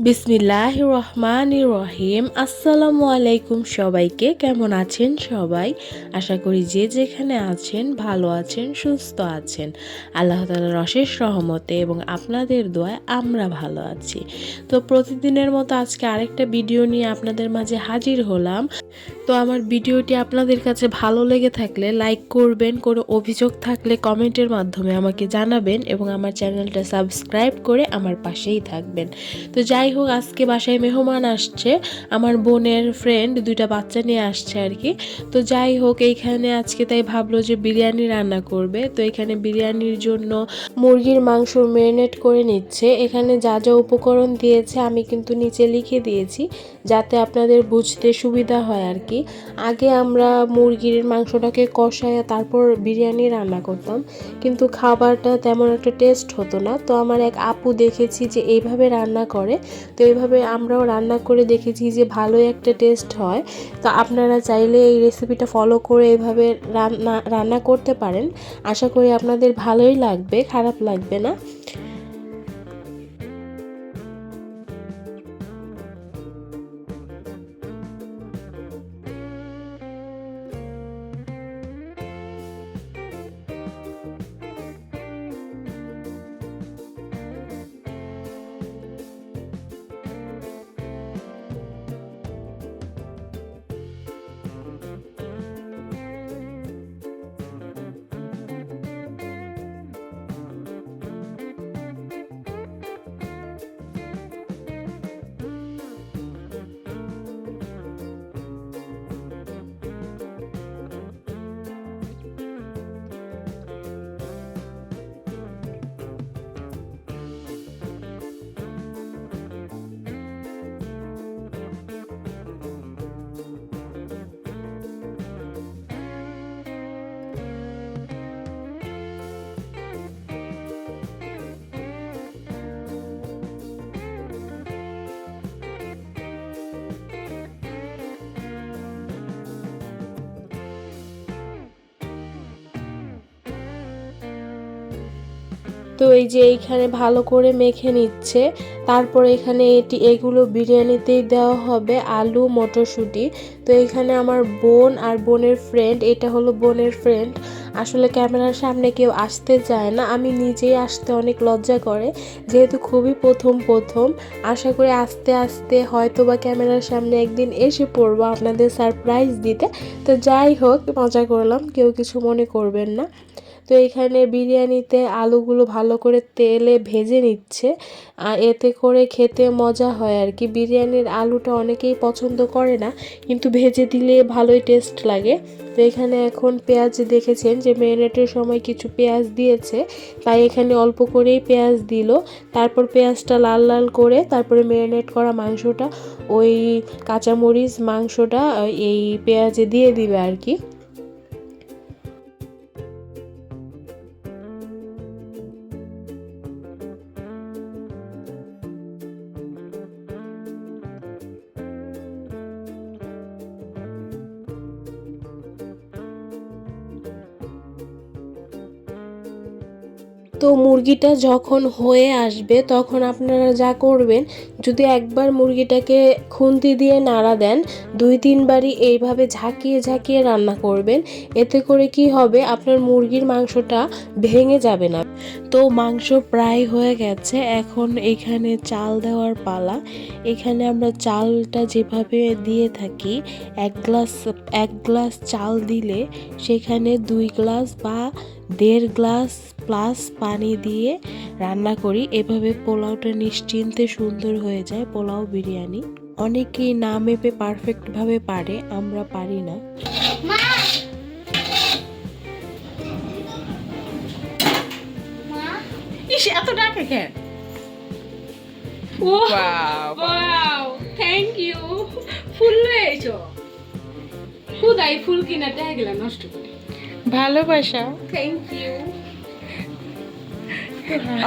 বিসমিল্লাহির রহমানির রহিম। আসসালামু আলাইকুম সবাইকে। কেমন আছেন সবাই? আশা করি যে যেখানে আছেন ভালো আছেন, সুস্থ আছেন। আল্লাহ তাআলার অশেষ রহমতে এবং আপনাদের দোয়ায় আমরা ভালো আছি। তো প্রতিদিনের মতো আজকে আরেকটা ভিডিও নিয়ে আপনাদের মাঝে হাজির হলাম। তো আমার ভিডিওটি আপনাদের কাছে ভালো লেগে থাকলে লাইক করবেন, কোনো অভিযোগ থাকলে কমেন্টের মাধ্যমে আমাকে জানাবেন এবং আমার চ্যানেলটা সাবস্ক্রাইব করে আমার পাশেই থাকবেন। তো যাই হোক, আজকে বাসায় মেহমান আসছে, আমার বোনের ফ্রেন্ড, দুইটা বাচ্চা নিয়ে আসছে আর কি। তো যাই হোক, এইখানে আজকে তাই ভাবলো যে বিরিয়ানি রান্না করবে। তো এখানে বিরিয়ানির জন্য মুরগির মাংস ম্যারিনেট করে নিচ্ছে। এখানে যা যা উপকরণ দিয়েছে আমি কিন্তু নিচে লিখে দিয়েছি যাতে আপনাদের বুঝতে সুবিধা হয় আর কি। আগে আমরা মুরগির মাংসটাকে কষায় তারপর বিরিয়ানি রান্না করতাম, কিন্তু খাবারটা তেমন একটা টেস্ট হতো না। তো আমার এক আপু দেখেছি যে এইভাবে রান্না করে, তো এইভাবে আমরাও রান্না করে দেখেছি যে ভালোই একটা টেস্ট হয়। তো আপনারা চাইলে এই রেসিপিটা ফলো করে এইভাবে রান্না করতে পারেন। আশা করি আপনাদের ভালোই লাগবে, খারাপ লাগবে না। তো এই যে এইখানে ভালো করে মেখে নিচ্ছে। তারপর এখানে এগুলো বিরিয়ানিতেই দেওয়া হবে আলু মটরশুঁটি। তো এখানে আমার বোন আর বোনের ফ্রেন্ড, এটা হলো বোনের ফ্রেন্ড। আসলে ক্যামেরার সামনে কেউ আসতে চায় না, আমি নিজেই আসতে অনেক লজ্জা করে, যেহেতু খুবই প্রথম। আশা করি আস্তে আস্তে হয়তো বা ক্যামেরার সামনে একদিন এসে পড়বো আপনাদের সারপ্রাইজ দিতে। তো যাই হোক, মজা করলাম, কেউ কিছু মনে করবেন না। তো এখানে বিরিয়ানিতে আলুগুলো ভালো করে তেলে ভেজে নিচ্ছে, এতে করে খেতে মজা হয় আর কি। বিরিয়ানির আলুটা অনেকেই পছন্দ করে না, কিন্তু ভেজে দিলে ভালোই টেস্ট লাগে। তো এখানে এখন পেঁয়াজ দেখেছেন যে ম্যারিনেটের সময় কিছু পেঁয়াজ দিয়েছে, তাই এখানে অল্প করেই পেঁয়াজ দিল। তারপর পেঁয়াজটা লাল লাল করে তারপরে ম্যারিনেট করা মাংসটা, ওই কাঁচামরিচ মাংসটা এই পেঁয়াজে দিয়ে দিবে আর কি। তো মুরগিটা যখন হয়ে আসবে তখন আপনারা যা করবেন, যদি একবার মুরগিটাকে খুন্তি দিয়ে নাড়া দেন, 2-3 বারই এইভাবে ঝাঁকিয়ে রান্না করবেন। এতে করে কি হবে, আপনার মুরগির মাংসটা ভেঙে যাবে না। তো মাংস প্রায় হয়ে গেছে, এখন এখানে চাল দেওয়ার পালা। এখানে আমরা চালটা যেভাবে দিয়ে থাকি, এক গ্লাস চাল দিলে সেখানে 2 গ্লাস বা 1.5 গ্লাস প্লাস পানি দিয়ে রান্না করি। এভাবে পোলাওটা নিশ্চিন্তে সুন্দর হয়ে যায়, পোলাও বিরিয়ানি। অনেকেই না মেপে পারফেক্টভাবে পারে, আমরা পারি না। এত ডাকে কেন? Wow, thank you. ফুল লয়ে আইছো? খুদাই ফুল কিনা টাকা নষ্ট করে। ভালোবাসা। Thank you.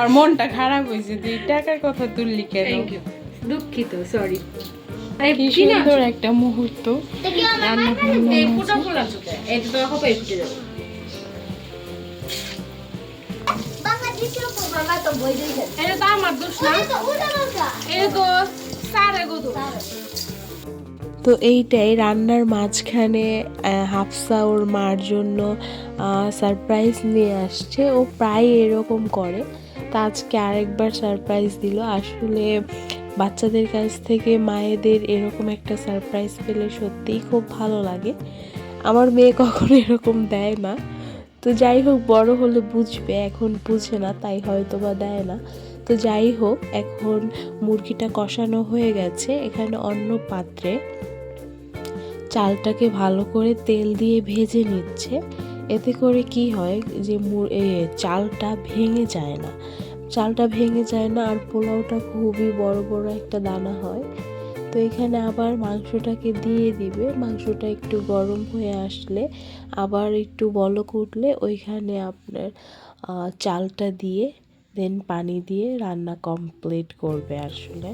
আর মনটা খারাপ হয়েছে, 2 টাকার কথা তুললি কেন? থ্যাংক ইউ, দুঃখিত, সরি। কি সুন্দর একটা মুহূর্ত। এই ফুটা ফুল আছে, এটা তো হবে ফুটে যাবে। বাবা দিছো তো, বাবা তো বই দিছে। এটা তো আমার দোষ না, এটা তো তো এইটাই রান্নার মাঝখানে হাফসা ওর মার জন্য সারপ্রাইজ নিয়ে আসছে। ও প্রায় এরকম করে, তা আজকে আরেকবার সারপ্রাইজ দিল। আসলে বাচ্চাদের কাছ থেকে মায়েদের এরকম একটা সারপ্রাইজ পেলে সত্যিই খুব ভালো লাগে। আমার মেয়ে কখনো এরকম দেয় না, তো যাই হোক বড় হলে বুঝবে, এখন বুঝে না তাই হয়তো বা দেয় না। তো যাই হোক, এখন মুরগিটা কষানো হয়ে গেছে। এখানে অন্য পাত্রে চালটাকে ভালো করে তেল দিয়ে ভেজে নিচ্ছে। এতে করে কি হয় যে চালটা ভেঙে যায় না, আর পোলাওটা খুবই বড় বড় একটা দানা হয়। তো এখানে আবার মাংসটাকে দিয়ে দিবে। মাংসটা একটু গরম হয়ে আসলে, আবার একটু বলক উঠলে ওইখানে আপনার চালটা দিয়ে দেন পানি দিয়ে রান্না কমপ্লিট করবে আসলে।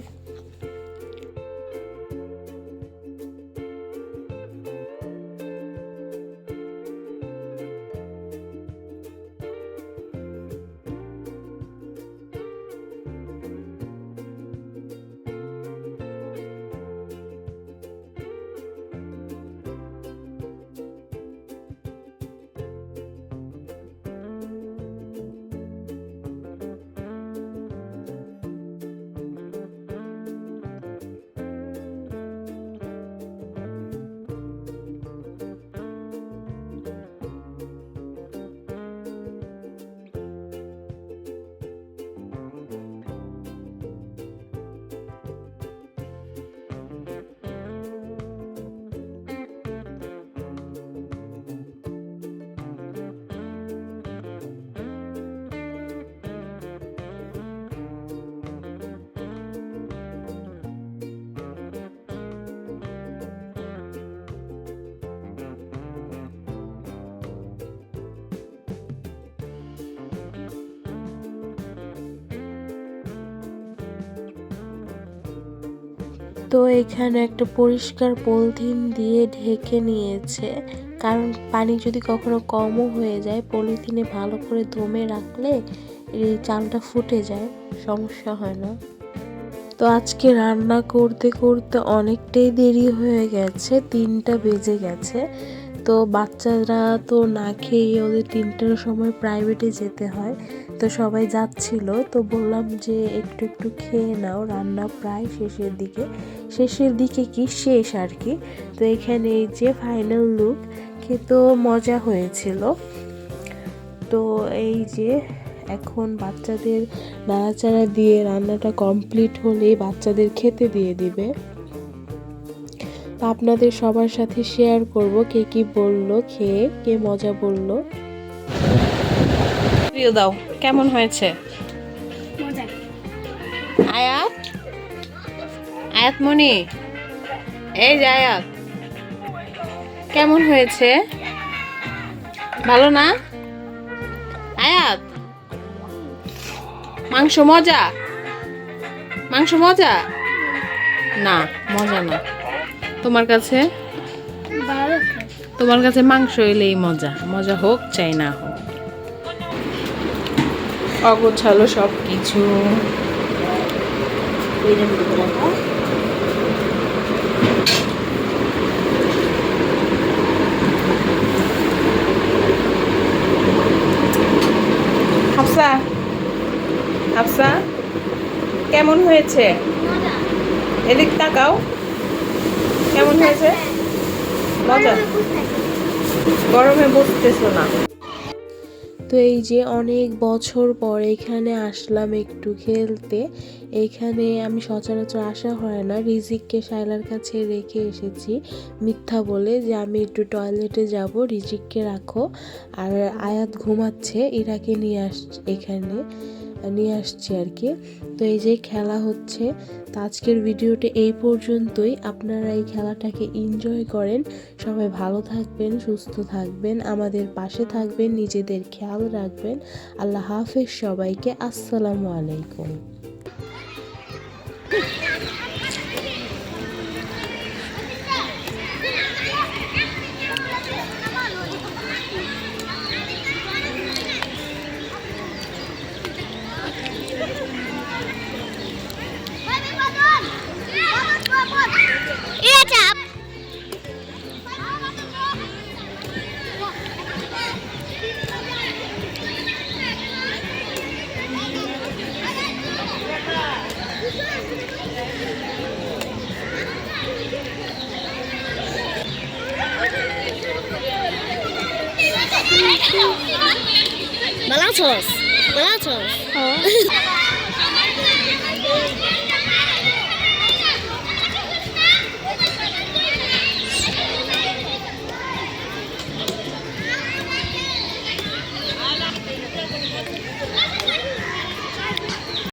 তো এখানে একটা পরিষ্কার পলিথিন দিয়ে ঢেকে নিয়েছে, কারণ পানি যদি কখনো কমও হয়ে যায় পলিথিনে ভালো করে দমে রাখলে এই চালটা ফুটে যায়, সমস্যা হয় না। তো আজকে রান্না করতে করতে অনেকটাই দেরি হয়ে গেছে, 3টা বেজে গেছে। তো বাচ্চারা তো না খেয়ে ওদের 3টার সময় প্রাইভেটে যেতে হয়, তো সবাই যাচ্ছিল। তো বললাম যে একটু একটু খেয়ে নাও, রান্না প্রায় শেষের দিকে কি শেষ আর কি। তো এখানে এই যে ফাইনাল লুক, খেতেও মজা হয়েছিল। তো এই যে এখন বাচ্চাদের নাড়াচাড়া দিয়ে রান্নাটা কমপ্লিট হলেই বাচ্চাদের খেতে দিয়ে দিবে। তো আপনাদের সবার সাথে শেয়ার করব কে কি বলল, খেয়ে কে মজা বলল। রিভিউ দাও, কেমন হয়েছে? আয়াত মনি, এই যে আয়াত, কেমন হয়েছে? ভালো না? আয়াত, মাংস মজা না? মজা না তোমার কাছে? তোমার কাছে মাংস এলেই মজা হোক চাই না হোক। অগোছালো সব কিছু। হাফসা কেমন হয়েছে? এদিক তাকাও, কেমন হয়েছে? মজা? গরমে বুঝতেছো না। তো এই যে অনেক বছর পর এখানে আসলাম একটু খেলতে। এইখানে আমি সচরাচর আসা হয় না, রিজিককে শায়লার কাছে রেখে এসেছি মিথ্যা বলে যে আমি একটু টয়লেটে যাব, রিজিককে রাখো। আর আয়াত ঘুমাচ্ছে, ইরাকে এখানে নিয়ে আসছি আর কি। তো এই যে খেলা হচ্ছে। তো আজকের ভিডিওটা এই পর্যন্তই। আপনারা এই খেলাটাকে এনজয় করেন। সবাই ভালো থাকবেন, সুস্থ থাকবেন, আমাদের পাশে থাকবেন, নিজেদের খেয়াল রাখবেন। আল্লাহ হাফেজ সবাইকে। আসসালামু আলাইকুম। ভালো আছোস? ভালো আছোস?